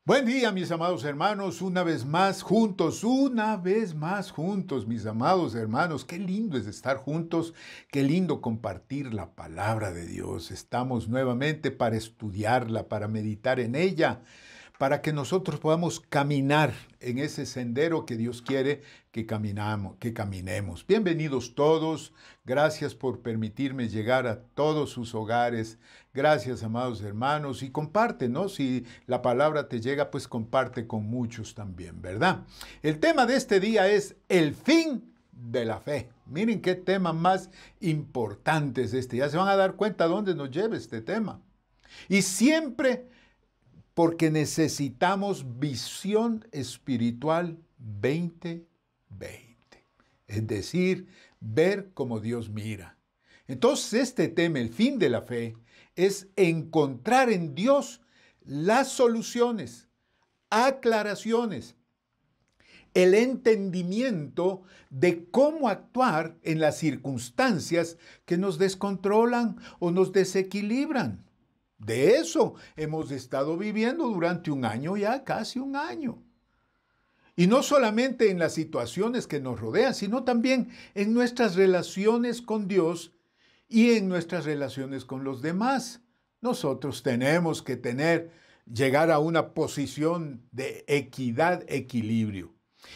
Buen día, mis amados hermanos, una vez más juntos, mis amados hermanos. Qué lindo es estar juntos, qué lindo compartir la palabra de Dios. Estamos nuevamente para estudiarla, para meditar en ella, para que nosotros podamos caminar en ese sendero que Dios quiere que caminemos. Bienvenidos todos, gracias por permitirme llegar a todos sus hogares. Gracias, amados hermanos, y comparte, ¿no? Si la palabra te llega, pues comparte con muchos también, ¿verdad? El tema de este día es el fin de la fe. Miren qué tema más importante es este. Ya se van a dar cuenta a dónde nos lleva este tema. Y siempre porque necesitamos visión espiritual 2020. Es decir, ver como Dios mira. Entonces este tema, el fin de la fe, es encontrar en Dios las soluciones, aclaraciones, el entendimiento de cómo actuar en las circunstancias que nos descontrolan o nos desequilibran. De eso hemos estado viviendo durante un año ya, casi un año. Y no solamente en las situaciones que nos rodean, sino también en nuestras relaciones con Dios y en nuestras relaciones con los demás. Nosotros tenemos que llegar a una posición de equidad, equilibrio.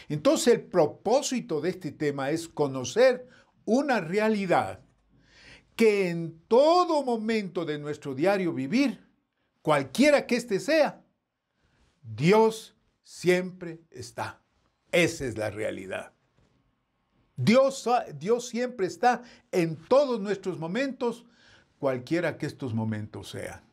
Entonces el propósito de este tema es conocer una realidad que en todo momento de nuestro diario vivir, cualquiera que éste sea, Dios siempre está. Esa es la realidad. Dios siempre está en todos nuestros momentos, cualquiera que estos momentos sean.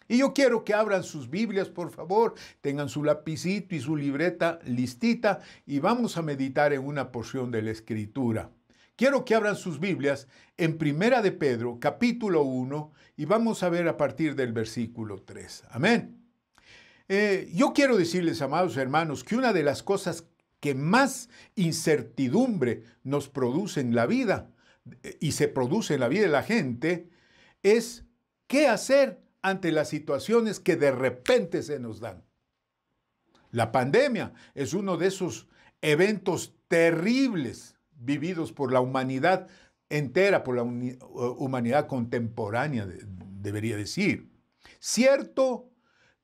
Y yo quiero que abran sus Biblias, por favor, tengan su lapicito y su libreta listita y vamos a meditar en una porción de la Escritura. Quiero que abran sus Biblias en Primera de Pedro, capítulo 1, y vamos a ver a partir del versículo 3. Amén. Yo quiero decirles, amados hermanos, que una de las cosas que más incertidumbre nos produce en la vida, y se produce en la vida de la gente, es qué hacer ante las situaciones que de repente se nos dan. La pandemia es uno de esos eventos terribles vividos por la humanidad entera, por la humanidad contemporánea, debería decir. Cierto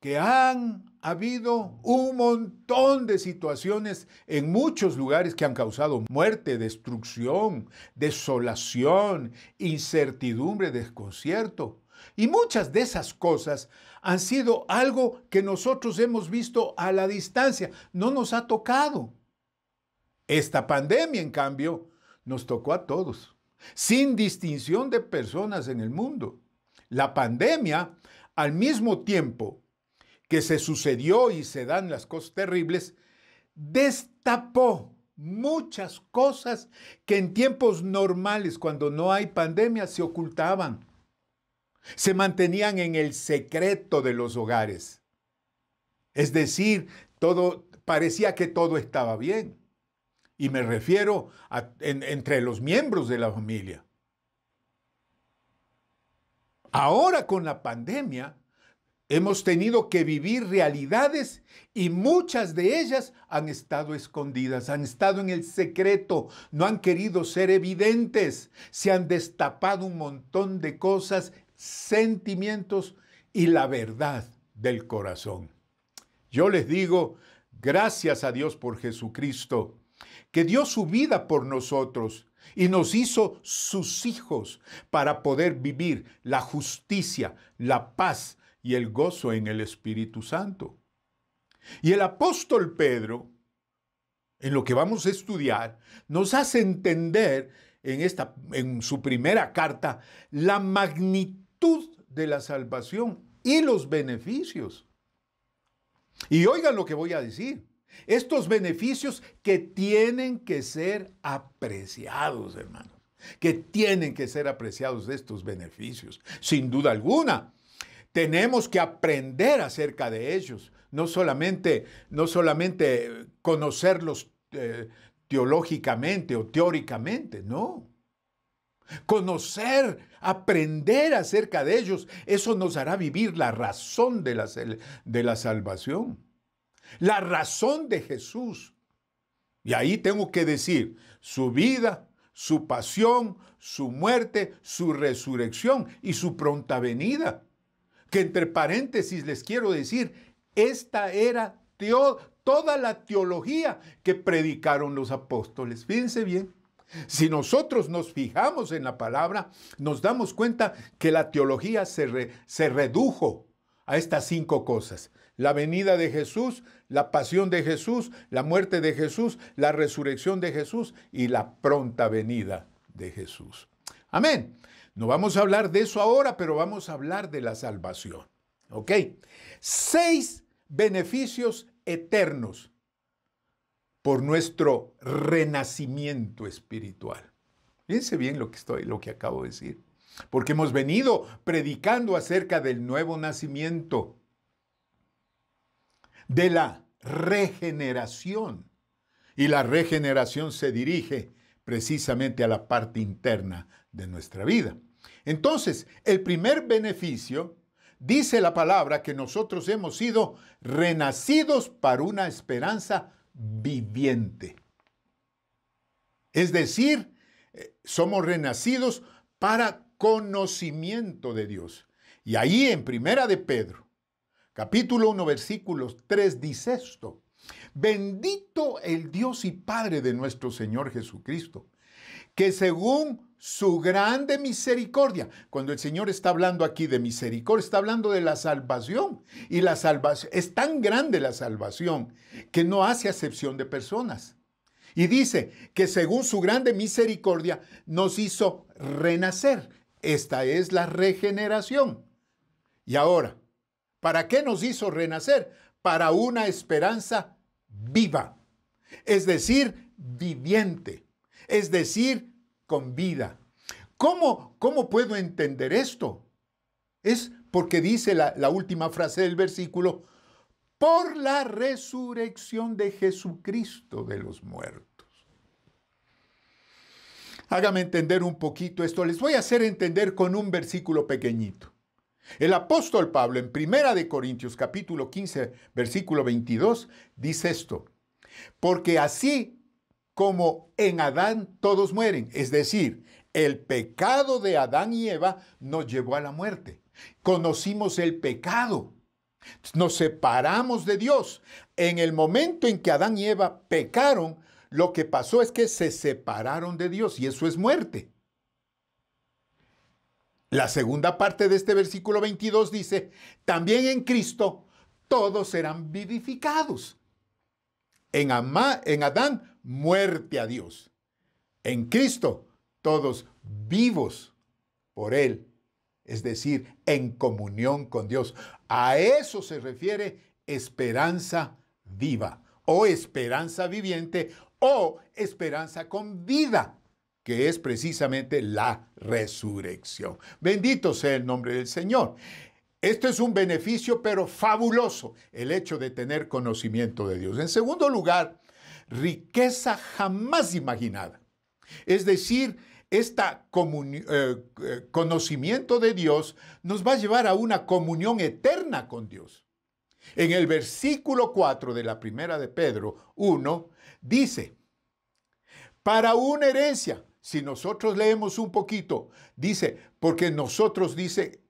que han habido un montón de situaciones en muchos lugares que han causado muerte, destrucción, desolación, incertidumbre, desconcierto. Y muchas de esas cosas han sido algo que nosotros hemos visto a la distancia, no nos ha tocado. Esta pandemia, en cambio, nos tocó a todos, sin distinción de personas en el mundo. La pandemia, al mismo tiempo que se sucedió y se dan las cosas terribles, destapó muchas cosas que en tiempos normales, cuando no hay pandemia, se ocultaban. Se mantenían en el secreto de los hogares. Es decir, parecía que todo estaba bien. Y me refiero entre los miembros de la familia. Ahora con la pandemia hemos tenido que vivir realidades y muchas de ellas han estado escondidas, han estado en el secreto, no han querido ser evidentes. Se han destapado un montón de cosas, sentimientos y la verdad del corazón. Yo les digo, gracias a Dios por Jesucristo, que dio su vida por nosotros y nos hizo sus hijos para poder vivir la justicia, la paz y el gozo en el Espíritu Santo. Y el apóstol Pedro, en lo que vamos a estudiar, nos hace entender en su primera carta la magnitud de la salvación y los beneficios. Y oigan lo que voy a decir. Estos beneficios que tienen que ser apreciados, hermanos. Que tienen que ser apreciados estos beneficios. Sin duda alguna. Tenemos que aprender acerca de ellos. No solamente conocerlos teológicamente o teóricamente, no. Conocer, aprender acerca de ellos, eso nos hará vivir la razón de la salvación. la razón de Jesús. Y ahí tengo que decir, su vida, su pasión, su muerte, su resurrección y su pronta venida. Que entre paréntesis les quiero decir, esta era toda la teología que predicaron los apóstoles. Fíjense bien. Si nosotros nos fijamos en la palabra, nos damos cuenta que la teología se redujo a estas 5 cosas. La venida de Jesús, la pasión de Jesús, la muerte de Jesús, la resurrección de Jesús y la pronta venida de Jesús. Amén. No vamos a hablar de eso ahora, pero vamos a hablar de la salvación. ¿Ok? 6 beneficios eternos por nuestro renacimiento espiritual. Fíjense bien lo que acabo de decir. Porque hemos venido predicando acerca del nuevo nacimiento, de la regeneración. Y la regeneración se dirige precisamente a la parte interna de nuestra vida. Entonces, el primer beneficio, dice la palabra que nosotros hemos sido renacidos para una esperanza viviente. Es decir, somos renacidos para conocimiento de Dios. Y ahí en Primera de Pedro, capítulo 1, versículos 3, dice esto: bendito el Dios y Padre de nuestro Señor Jesucristo, que según su grande misericordia, cuando el Señor está hablando aquí de misericordia, está hablando de la salvación. Y la salvación, es tan grande la salvación que no hace acepción de personas. Y dice que según su grande misericordia nos hizo renacer. Esta es la regeneración. Y ahora, ¿para qué nos hizo renacer? Para una esperanza viva, es decir, viviente, es decir, con vida. ¿Cómo puedo entender esto? Es porque dice la última frase del versículo, por la resurrección de Jesucristo de los muertos. Hágame entender un poquito esto. Les voy a hacer entender con un versículo pequeñito. El apóstol Pablo en 1 Corintios capítulo 15, versículo 22, dice esto: porque así como en Adán todos mueren, es decir, el pecado de Adán y Eva nos llevó a la muerte. Conocimos el pecado, nos separamos de Dios. En el momento en que Adán y Eva pecaron, lo que pasó es que se separaron de Dios y eso es muerte. La segunda parte de este versículo 22 dice, también en Cristo todos serán vivificados. En Adán, muerte a Dios. En Cristo, todos vivos por Él. Es decir, en comunión con Dios. A eso se refiere esperanza viva, o esperanza viviente, o esperanza con vida, que es precisamente la resurrección. Bendito sea el nombre del Señor. Esto es un beneficio, pero fabuloso, el hecho de tener conocimiento de Dios. En segundo lugar, riqueza jamás imaginada. Es decir, este conocimiento de Dios nos va a llevar a una comunión eterna con Dios. En el versículo 4 de la primera de Pedro 1, dice, para una herencia. Si nosotros leemos un poquito, dice, porque nosotros, dice,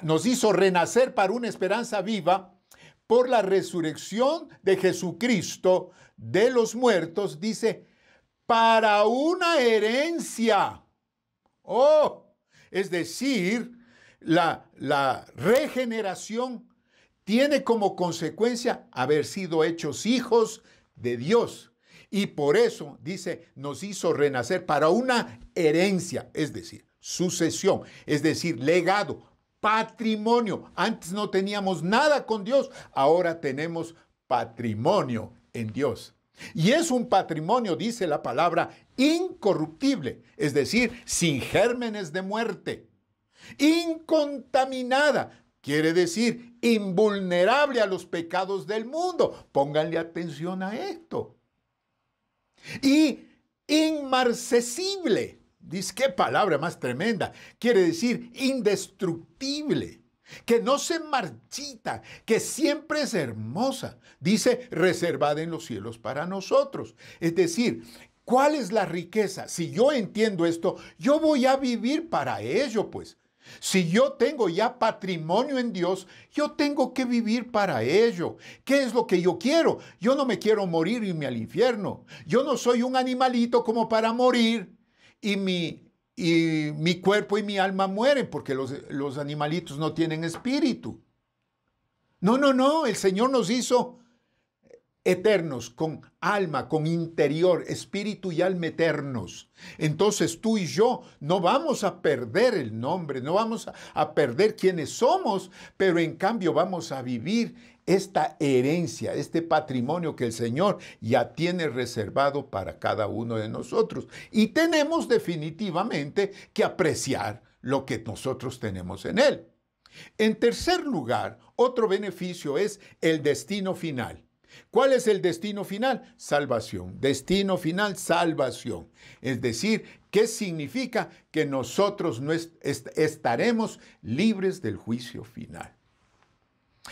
nos hizo renacer para una esperanza viva por la resurrección de Jesucristo de los muertos, dice, para una herencia. Oh, es decir, la regeneración tiene como consecuencia haber sido hechos hijos de Dios. Y por eso, dice, nos hizo renacer para una herencia, es decir, sucesión, es decir, legado, patrimonio. Antes no teníamos nada con Dios, ahora tenemos patrimonio en Dios. Y es un patrimonio, dice la palabra, incorruptible, es decir, sin gérmenes de muerte, incontaminada, quiere decir, invulnerable a los pecados del mundo. Pónganle atención a esto. Y inmarcesible. Dice, qué palabra más tremenda. Quiere decir indestructible. que no se marchita, que siempre es hermosa. Dice, reservada en los cielos para nosotros. Es decir, ¿cuál es la riqueza? Si yo entiendo esto, yo voy a vivir para ello, pues. Si yo tengo ya patrimonio en Dios, yo tengo que vivir para ello. ¿Qué es lo que yo quiero? Yo no me quiero morir y irme al infierno. Yo no soy un animalito como para morir y mi cuerpo y mi alma mueren, porque los animalitos no tienen espíritu. No, no, no, el Señor nos hizo eternos, con alma, con interior, espíritu y alma eternos. Entonces tú y yo no vamos a perder el nombre, no vamos a perder quiénes somos, pero en cambio vamos a vivir esta herencia, este patrimonio que el Señor ya tiene reservado para cada uno de nosotros. Y tenemos definitivamente que apreciar lo que nosotros tenemos en Él. En tercer lugar, otro beneficio es el destino final. ¿Cuál es el destino final? Salvación. Destino final, salvación. Es decir, ¿qué significa? Que nosotros no estaremos libres del juicio final.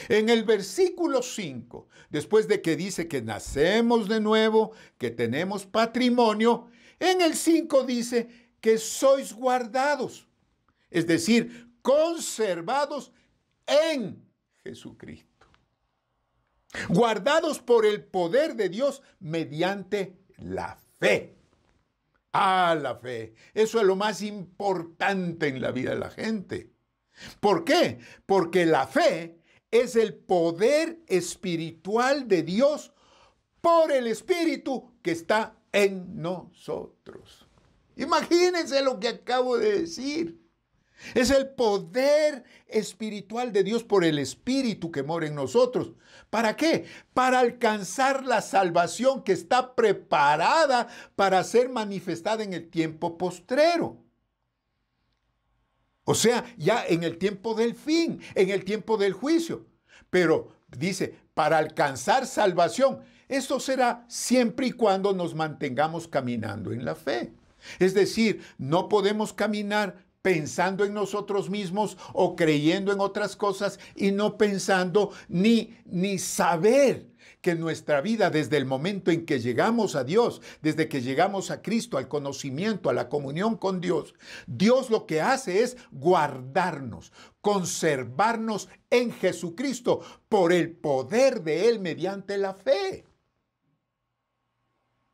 En el versículo 5, después de que dice que nacemos de nuevo, que tenemos patrimonio, en el 5 dice que sois guardados, es decir, conservados en Jesucristo. Guardados por el poder de Dios mediante la fe. Ah, la fe. Eso es lo más importante en la vida de la gente. ¿Por qué? Porque la fe es el poder espiritual de Dios por el Espíritu que está en nosotros. Imagínense lo que acabo de decir. Es el poder espiritual de Dios por el Espíritu que mora en nosotros. ¿Para qué? Para alcanzar la salvación que está preparada para ser manifestada en el tiempo postrero. O sea, ya en el tiempo del fin, en el tiempo del juicio. Pero dice, para alcanzar salvación, esto será siempre y cuando nos mantengamos caminando en la fe. Es decir, no podemos caminar pensando en nosotros mismos o creyendo en otras cosas y no pensando ni saber que nuestra vida desde el momento en que llegamos a Dios, desde que llegamos a Cristo, al conocimiento, a la comunión con Dios, Dios lo que hace es guardarnos, conservarnos en Jesucristo por el poder de Él mediante la fe.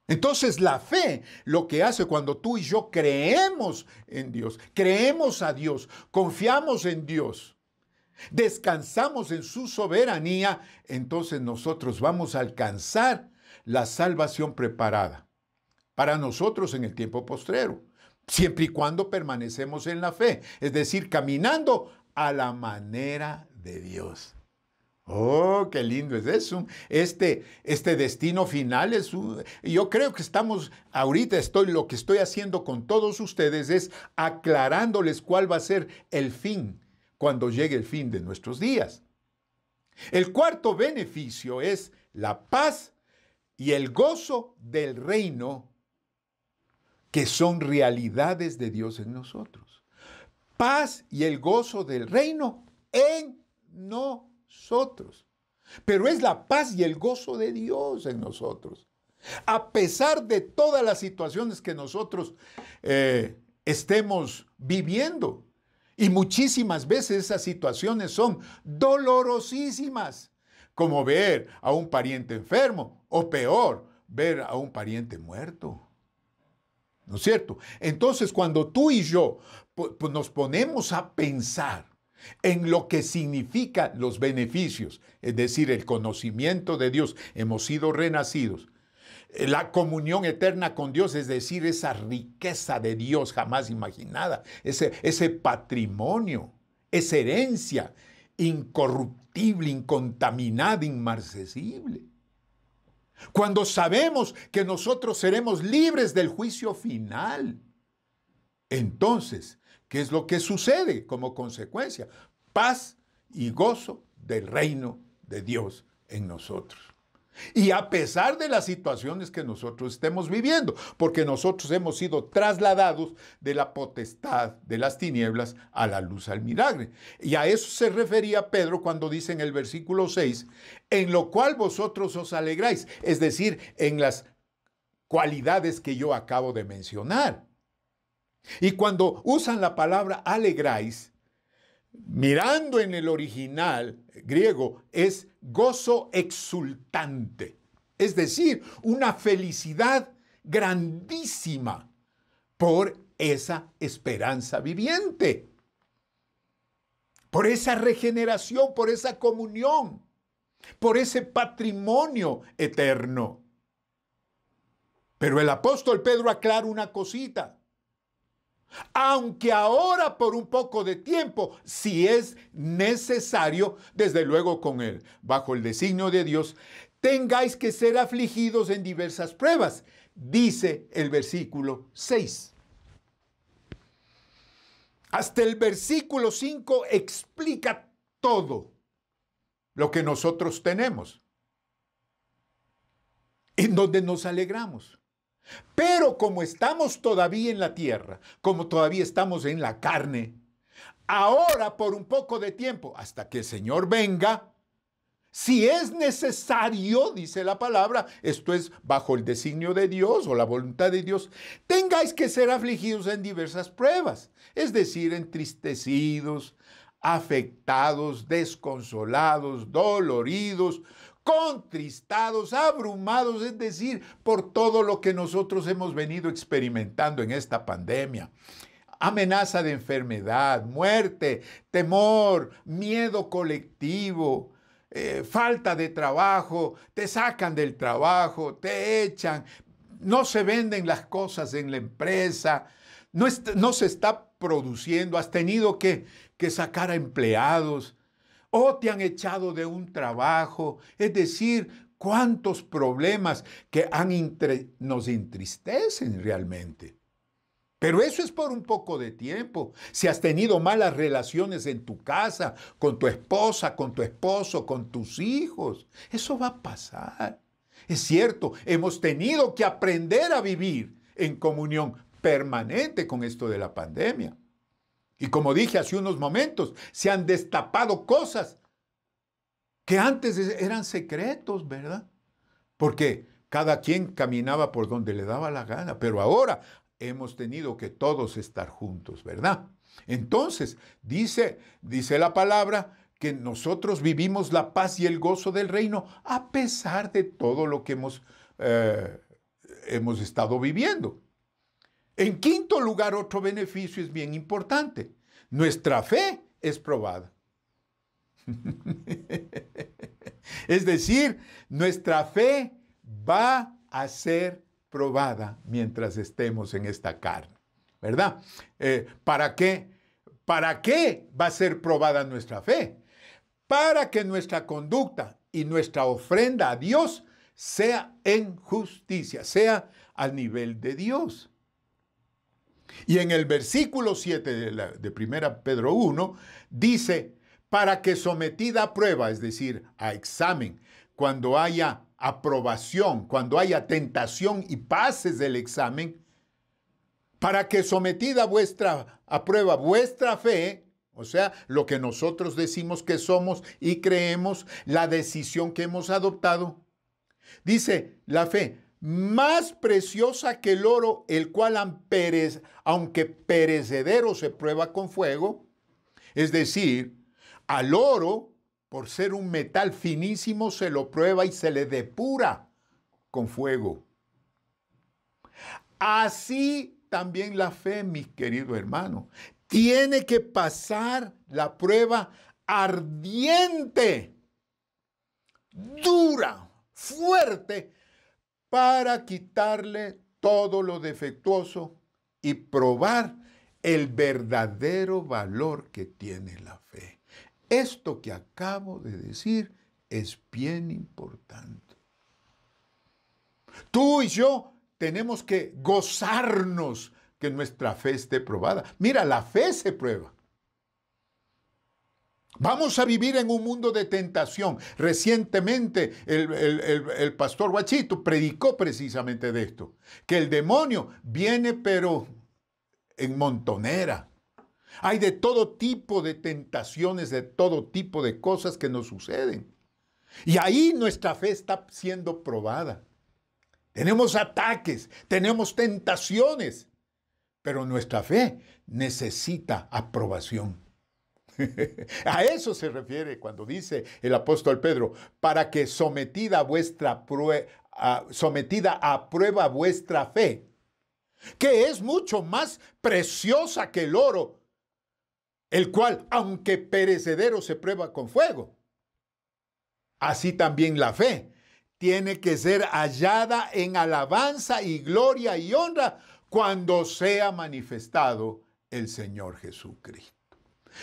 Entonces la fe lo que hace cuando tú y yo creemos en Dios, creemos a Dios, confiamos en Dios, descansamos en su soberanía, entonces nosotros vamos a alcanzar la salvación preparada para nosotros en el tiempo postrero, siempre y cuando permanecemos en la fe, es decir, caminando a la manera de Dios. Oh, qué lindo es eso. Este destino final es yo creo que estamos, ahorita lo que estoy haciendo con todos ustedes es aclarándoles cuál va a ser el fin cuando llegue el fin de nuestros días. El cuarto beneficio es la paz y el gozo del reino, que son realidades de Dios en nosotros. Paz y el gozo del reino en nosotros. Pero es la paz y el gozo de Dios en nosotros. A pesar de todas las situaciones que nosotros estemos viviendo. Y muchísimas veces esas situaciones son dolorosísimas. Como ver a un pariente enfermo o peor, ver a un pariente muerto. ¿No es cierto? Entonces, cuando tú y yo nos ponemos a pensar en lo que significan los beneficios, es decir, el conocimiento de Dios, hemos sido renacidos, la comunión eterna con Dios, es decir, esa riqueza de Dios jamás imaginada, ese patrimonio, esa herencia incorruptible, incontaminada, inmarcesible. Cuando sabemos que nosotros seremos libres del juicio final, entonces, ¿qué es lo que sucede como consecuencia? Paz y gozo del reino de Dios en nosotros. Y a pesar de las situaciones que nosotros estemos viviendo, porque nosotros hemos sido trasladados de la potestad de las tinieblas a la luz admirable. Y a eso se refería Pedro cuando dice en el versículo 6, en lo cual vosotros os alegráis, es decir, en las cualidades que yo acabo de mencionar. Y cuando usan la palabra alegráis, mirando en el original griego, es gozo exultante, es decir, una felicidad grandísima por esa esperanza viviente, por esa regeneración, por esa comunión, por ese patrimonio eterno. Pero el apóstol Pedro aclara una cosita. Aunque ahora por un poco de tiempo, si es necesario, desde luego bajo el designio de Dios, tengáis que ser afligidos en diversas pruebas, dice el versículo 6. Hasta el versículo 5 explica todo lo que nosotros tenemos, en donde nos alegramos. Pero como estamos todavía en la tierra, como todavía estamos en la carne, ahora por un poco de tiempo, hasta que el Señor venga, si es necesario, dice la palabra, esto es bajo el designio de Dios o la voluntad de Dios, tengáis que ser afligidos en diversas pruebas, es decir, entristecidos, afectados, desconsolados, doloridos, contristados, abrumados, es decir, por todo lo que nosotros hemos venido experimentando en esta pandemia. Amenaza de enfermedad, muerte, temor, miedo colectivo, falta de trabajo, te sacan del trabajo, te echan, no se venden las cosas en la empresa, no se está produciendo, has tenido que sacar a empleados, o te han echado de un trabajo, es decir, cuántos problemas que nos entristecen realmente. Pero eso es por un poco de tiempo. Si has tenido malas relaciones en tu casa, con tu esposa, con tu esposo, con tus hijos, eso va a pasar. Es cierto, hemos tenido que aprender a vivir en comunión permanente con esto de la pandemia. Y como dije hace unos momentos, se han destapado cosas que antes eran secretos, ¿verdad? Porque cada quien caminaba por donde le daba la gana, pero ahora hemos tenido que todos estar juntos, ¿verdad? Entonces, dice la palabra que nosotros vivimos la paz y el gozo del reino a pesar de todo lo que hemos estado viviendo. En quinto lugar, otro beneficio es bien importante. Nuestra fe es probada. Es decir, nuestra fe va a ser probada mientras estemos en esta carne, ¿verdad? ¿Para qué? ¿Para qué va a ser probada nuestra fe? Para que nuestra conducta y nuestra ofrenda a Dios sea en justicia, sea al nivel de Dios. Y en el versículo 7 de 1 Pedro 1, dice, para que sometida a prueba, es decir, a examen, cuando haya aprobación, cuando haya tentación y pases del examen, para que sometida a prueba vuestra fe, o sea, lo que nosotros decimos que somos y creemos, la decisión que hemos adoptado, dice la fe, más preciosa que el oro, el cual aunque perecedero se prueba con fuego, es decir, al oro, por ser un metal finísimo, se lo prueba y se le depura con fuego. Así también la fe, mis queridos hermanos, tiene que pasar la prueba ardiente, dura, fuerte, para quitarle todo lo defectuoso y probar el verdadero valor que tiene la fe. Esto que acabo de decir es bien importante. Tú y yo tenemos que gozarnos que nuestra fe esté probada. Mira, la fe se prueba. Vamos a vivir en un mundo de tentación. Recientemente el pastor Guachito predicó precisamente de esto, que el demonio viene pero en montonera. Hay de todo tipo de tentaciones, de todo tipo de cosas que nos suceden. Y ahí nuestra fe está siendo probada. Tenemos ataques, tenemos tentaciones, pero nuestra fe necesita aprobación. A eso se refiere cuando dice el apóstol Pedro, para que sometida a prueba vuestra fe, que es mucho más preciosa que el oro, el cual, aunque perecedero, se prueba con fuego. Así también la fe tiene que ser hallada en alabanza y gloria y honra cuando sea manifestado el Señor Jesucristo.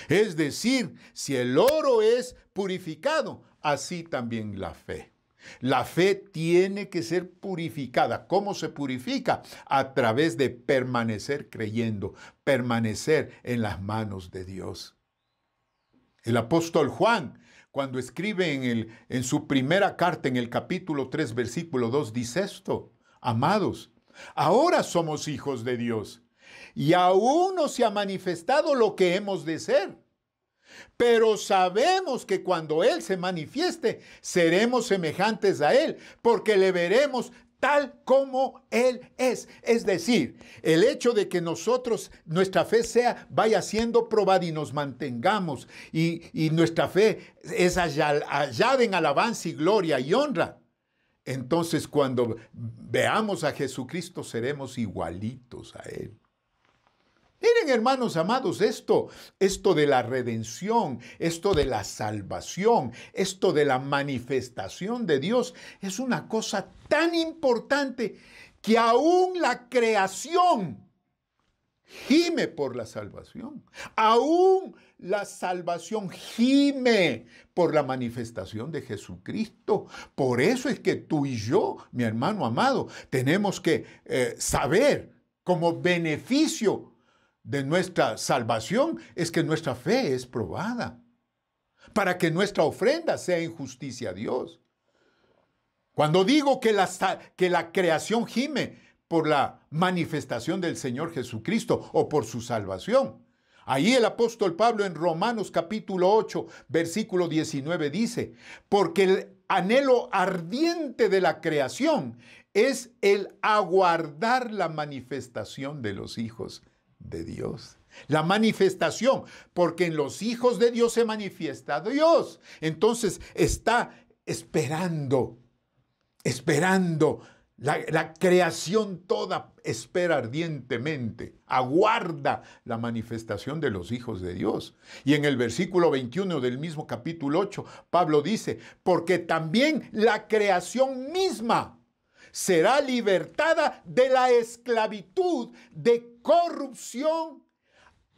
Es decir, si el oro es purificado, así también la fe. La fe tiene que ser purificada. ¿Cómo se purifica? A través de permanecer creyendo, permanecer en las manos de Dios. El apóstol Juan, cuando escribe en su primera carta, en el capítulo 3, versículo 2, dice esto: amados, ahora somos hijos de Dios, y aún no se ha manifestado lo que hemos de ser. Pero sabemos que cuando Él se manifieste, seremos semejantes a Él, porque le veremos tal como Él es. Es decir, el hecho de que nuestra fe vaya siendo probada y nos mantengamos, y nuestra fe es hallada en alabanza y gloria y honra. Entonces, cuando veamos a Jesucristo, seremos igualitos a Él. Miren, hermanos amados, esto de la redención, esto de la salvación, esto de la manifestación de Dios, es una cosa tan importante que aún la creación gime por la salvación. Aún la salvación gime por la manifestación de Jesucristo. Por eso es que tú y yo, mi hermano amado, tenemos que saber como beneficio de nuestra salvación es que nuestra fe es probada, para que nuestra ofrenda sea en justicia a Dios. Cuando digo que la creación gime por la manifestación del Señor Jesucristo o por su salvación, ahí el apóstol Pablo en Romanos capítulo 8, versículo 19 dice, porque el anhelo ardiente de la creación es el aguardar la manifestación de los hijos de Dios. La manifestación, porque en los hijos de Dios se manifiesta Dios. Entonces está esperando. La creación toda espera ardientemente, aguarda la manifestación de los hijos de Dios. Y en el versículo 21 del mismo capítulo 8, Pablo dice, porque también la creación misma será libertada de la esclavitud de corrupción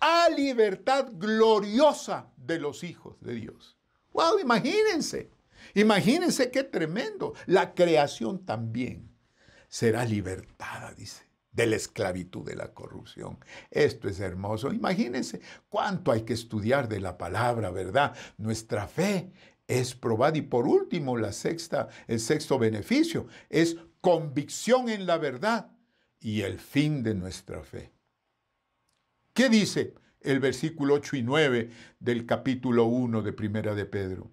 a libertad gloriosa de los hijos de Dios. ¡Wow! Imagínense qué tremendo. La creación también será libertada, dice, de la esclavitud de la corrupción. Esto es hermoso. Imagínense cuánto hay que estudiar de la palabra, ¿verdad? Nuestra fe es probada. Y por último, el sexto beneficio es convicción en la verdad y el fin de nuestra fe. ¿Qué dice el versículo 8 y 9 del capítulo 1 de Primera de Pedro?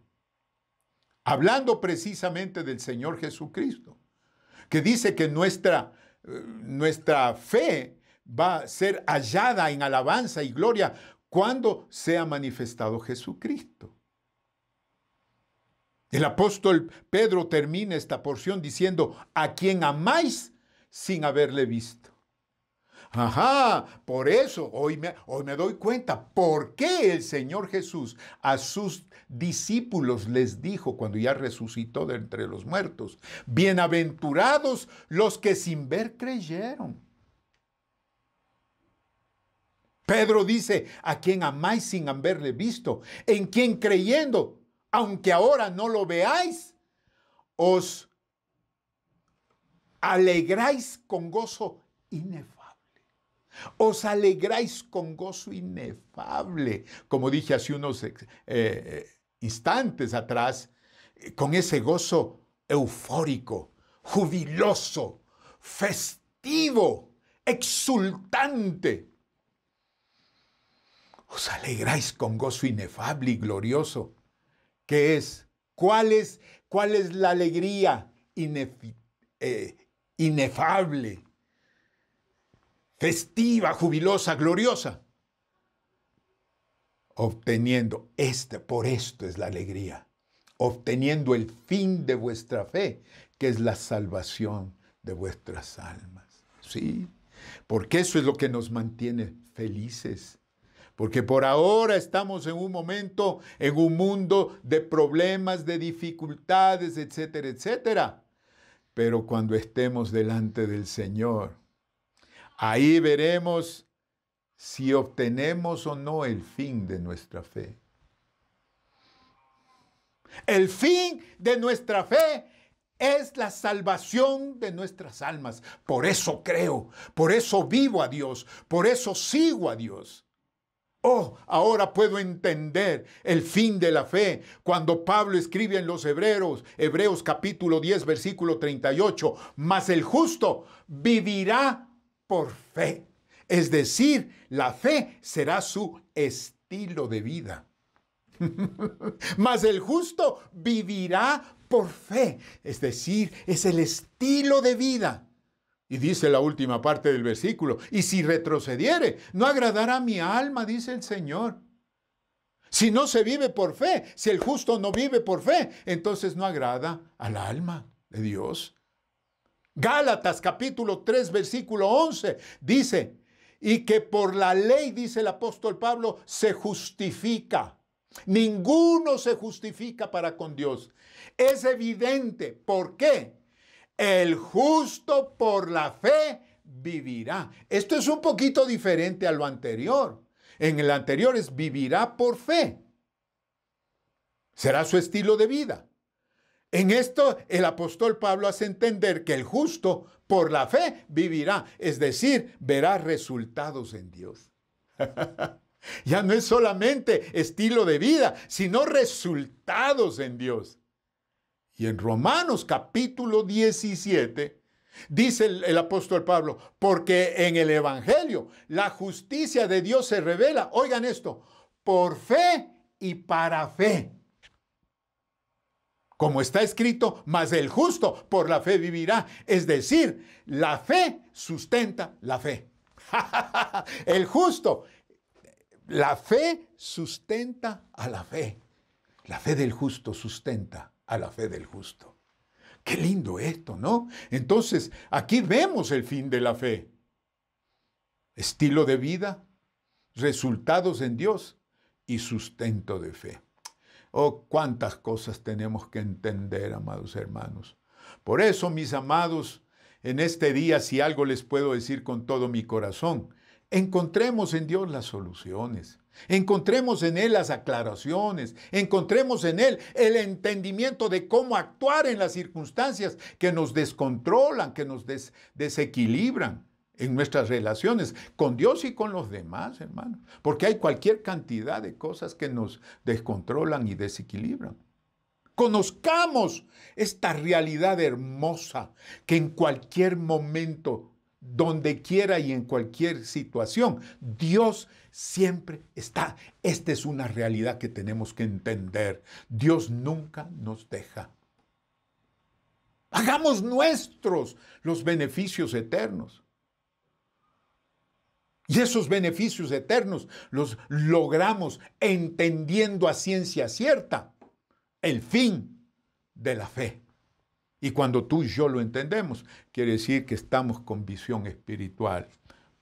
Hablando precisamente del Señor Jesucristo, que dice que nuestra fe va a ser hallada en alabanza y gloria cuando sea manifestado Jesucristo. El apóstol Pedro termina esta porción diciendo, a quien amáis sin haberle visto. Ajá, por eso hoy me doy cuenta por qué el Señor Jesús a sus discípulos les dijo cuando ya resucitó de entre los muertos, bienaventurados los que sin ver creyeron. Pedro dice, a quien amáis sin haberle visto, en quien creyendo, aunque ahora no lo veáis, os alegráis con gozo inefable. Os alegráis con gozo inefable, como dije hace unos instantes atrás, con ese gozo eufórico, jubiloso, festivo, exultante. Os alegráis con gozo inefable y glorioso. ¿Qué es? ¿Cuál es la alegría inefable, festiva, jubilosa, gloriosa? Obteniendo, por esto es la alegría, obteniendo el fin de vuestra fe, que es la salvación de vuestras almas. ¿Sí? Porque eso es lo que nos mantiene felices. Porque por ahora estamos en un momento, en un mundo de problemas, de dificultades, etcétera, etcétera. Pero cuando estemos delante del Señor, ahí veremos si obtenemos o no el fin de nuestra fe. El fin de nuestra fe es la salvación de nuestras almas. Por eso creo, por eso vivo a Dios, por eso sigo a Dios. Oh, ahora puedo entender el fin de la fe cuando Pablo escribe en los Hebreos capítulo 10, versículo 38, mas el justo vivirá por fe. Es decir, la fe será su estilo de vida. Mas el justo vivirá por fe. Es decir, es el estilo de vida. Y dice la última parte del versículo, y si retrocediere, no agradará a mi alma, dice el Señor. Si no se vive por fe, si el justo no vive por fe, entonces no agrada al alma de Dios. Gálatas capítulo 3, versículo 11, dice, y que por la ley, dice el apóstol Pablo, se justifica. Ninguno se justifica para con Dios. Es evidente. ¿Por qué? El justo por la fe vivirá. Esto es un poquito diferente a lo anterior. En el anterior es vivirá por fe. Será su estilo de vida. En esto el apóstol Pablo hace entender que el justo por la fe vivirá. Es decir, verá resultados en Dios. Ya no es solamente estilo de vida, sino resultados en Dios. Y en Romanos capítulo 17 dice el apóstol Pablo, porque en el Evangelio la justicia de Dios se revela, oigan esto, por fe y para fe. Como está escrito, mas el justo por la fe vivirá. Es decir, la fe sustenta la fe. El justo, la fe sustenta a la fe. La fe del justo sustenta a la fe del justo. Qué lindo esto, ¿no? Entonces, aquí vemos el fin de la fe. Estilo de vida, resultados en Dios y sustento de fe. Oh, cuántas cosas tenemos que entender, amados hermanos. Por eso, mis amados, en este día, si algo les puedo decir con todo mi corazón, encontremos en Dios las soluciones. Encontremos en Él las aclaraciones, encontremos en Él el entendimiento de cómo actuar en las circunstancias que nos descontrolan, que nos desequilibran en nuestras relaciones con Dios y con los demás, hermanos. Porque hay cualquier cantidad de cosas que nos descontrolan y desequilibran. Conozcamos esta realidad hermosa que en cualquier momento, donde quiera y en cualquier situación, Dios siempre está. Esta es una realidad que tenemos que entender. Dios nunca nos deja. Hagamos nuestros los beneficios eternos. Y esos beneficios eternos los logramos entendiendo a ciencia cierta el fin de la fe. Y cuando tú y yo lo entendemos, quiere decir que estamos con visión espiritual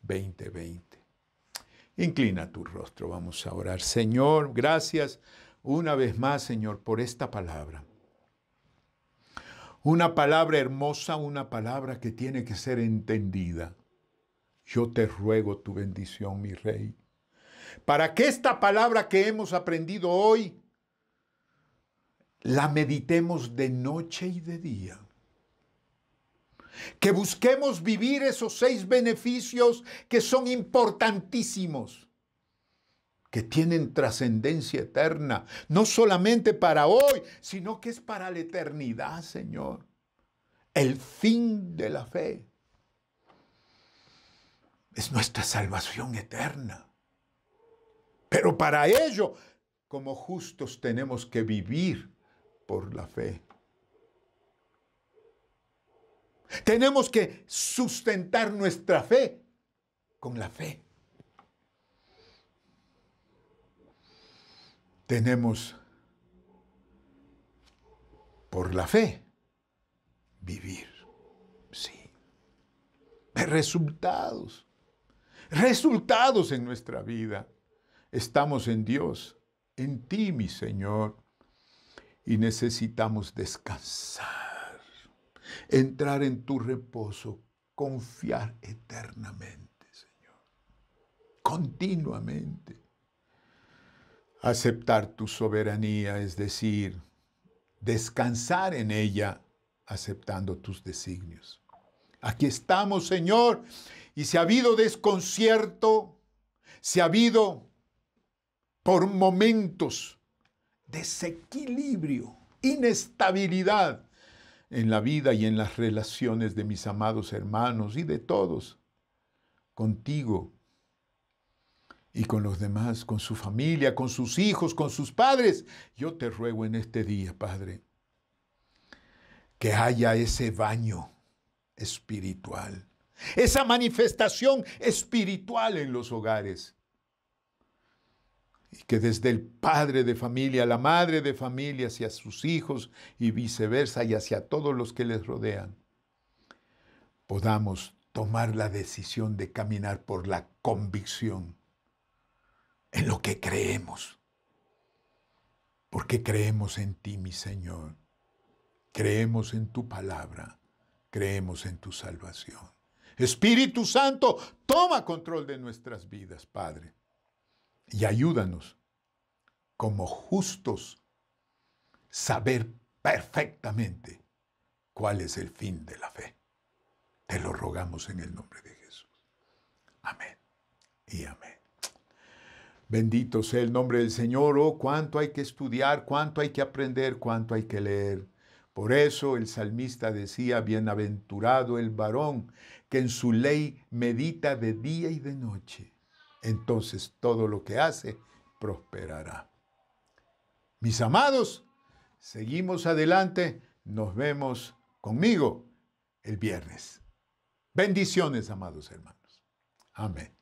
2020. Inclina tu rostro, vamos a orar. Señor, gracias una vez más, Señor, por esta palabra. Una palabra hermosa, una palabra que tiene que ser entendida. Yo te ruego tu bendición, mi Rey, para que esta palabra que hemos aprendido hoy la meditemos de noche y de día. Que busquemos vivir esos 6 beneficios que son importantísimos, que tienen trascendencia eterna, no solamente para hoy, sino que es para la eternidad, Señor. El fin de la fe es nuestra salvación eterna. Pero para ello, como justos, tenemos que vivir por la fe. Tenemos que sustentar nuestra fe con la fe. Tenemos por la fe vivir, sí. Ver resultados en nuestra vida. Estamos en Dios, en ti, mi Señor, y necesitamos descansar, entrar en tu reposo, confiar eternamente, Señor, continuamente. Aceptar tu soberanía, es decir, descansar en ella, aceptando tus designios. Aquí estamos, Señor, y si ha habido desconcierto, si ha habido por momentos desequilibrio, inestabilidad en la vida y en las relaciones de mis amados hermanos y de todos, contigo y con los demás, con su familia, con sus hijos, con sus padres, yo te ruego en este día, Padre, que haya ese baño espiritual, esa manifestación espiritual en los hogares. Y que desde el padre de familia, la madre de familia, hacia sus hijos y viceversa, y hacia todos los que les rodean, podamos tomar la decisión de caminar por la convicción en lo que creemos. Porque creemos en ti, mi Señor. Creemos en tu palabra. Creemos en tu salvación. Espíritu Santo, toma control de nuestras vidas, Padre. Y ayúdanos, como justos, saber perfectamente cuál es el fin de la fe. Te lo rogamos en el nombre de Jesús. Amén y amén. Bendito sea el nombre del Señor. Oh, cuánto hay que estudiar, cuánto hay que aprender, cuánto hay que leer. Por eso el salmista decía, bienaventurado el varón que en su ley medita de día y de noche. Entonces todo lo que hace prosperará. Mis amados, seguimos adelante. Nos vemos conmigo el viernes. Bendiciones, amados hermanos. Amén.